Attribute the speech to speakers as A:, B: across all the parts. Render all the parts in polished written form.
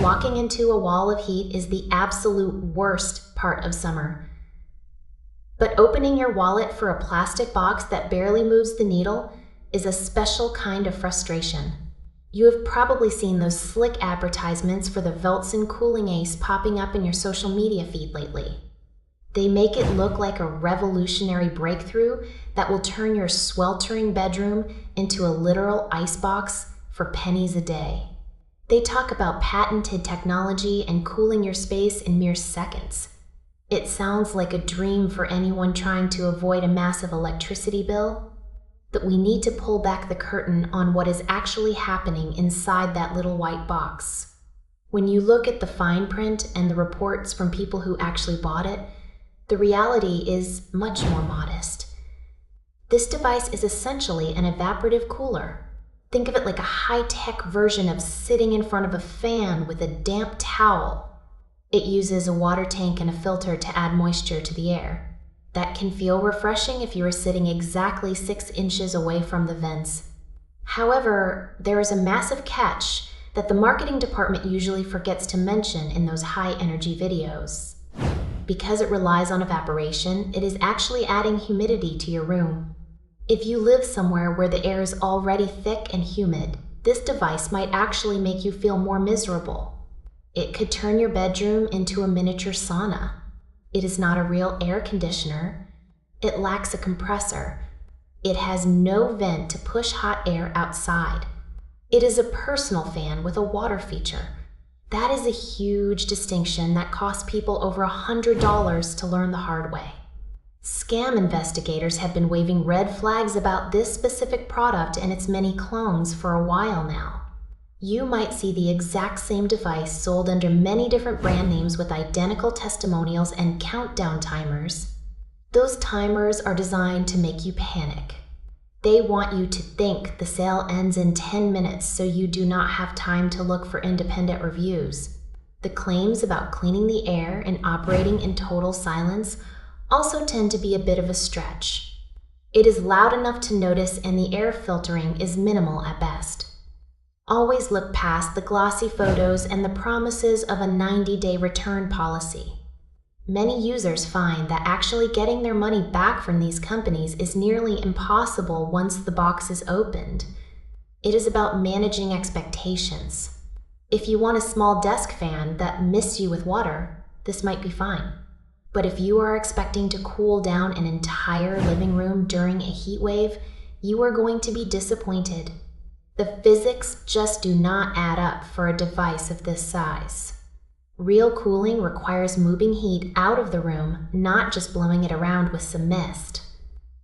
A: Walking into a wall of heat is the absolute worst part of summer. But opening your wallet for a plastic box that barely moves the needle is a special kind of frustration. You have probably seen those slick advertisements for the Veldsen Cooling Ace popping up in your social media feed lately. They make it look like a revolutionary breakthrough that will turn your sweltering bedroom into a literal icebox for pennies a day. They talk about patented technology and cooling your space in mere seconds. It sounds like a dream for anyone trying to avoid a massive electricity bill. But we need to pull back the curtain on what is actually happening inside that little white box. When you look at the fine print and the reports from people who actually bought it, the reality is much more modest. This device is essentially an evaporative cooler. Think of it like a high-tech version of sitting in front of a fan with a damp towel. It uses a water tank and a filter to add moisture to the air. That can feel refreshing if you are sitting exactly 6 inches away from the vents. However, there is a massive catch that the marketing department usually forgets to mention in those high-energy videos. Because it relies on evaporation, it is actually adding humidity to your room. If you live somewhere where the air is already thick and humid, this device might actually make you feel more miserable. It could turn your bedroom into a miniature sauna. It is not a real air conditioner. It lacks a compressor. It has no vent to push hot air outside. It is a personal fan with a water feature. That is a huge distinction that costs people over $100 to learn the hard way. Scam investigators have been waving red flags about this specific product and its many clones for a while now. You might see the exact same device sold under many different brand names with identical testimonials and countdown timers. Those timers are designed to make you panic. They want you to think the sale ends in 10 minutes so you do not have time to look for independent reviews. The claims about cleaning the air and operating in total silence also tend to be a bit of a stretch. It is loud enough to notice and the air filtering is minimal at best. Always look past the glossy photos and the promises of a 90-day return policy. Many users find that actually getting their money back from these companies is nearly impossible once the box is opened. It is about managing expectations. If you want a small desk fan that mists you with water, this might be fine. But if you are expecting to cool down an entire living room during a heat wave, you are going to be disappointed. The physics just do not add up for a device of this size. Real cooling requires moving heat out of the room, not just blowing it around with some mist.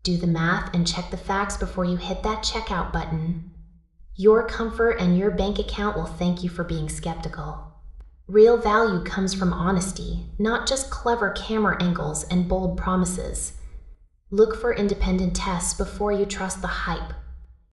A: Do the math and check the facts before you hit that checkout button. Your comfort and your bank account will thank you for being skeptical. Real value comes from honesty, not just clever camera angles and bold promises. Look for independent tests before you trust the hype.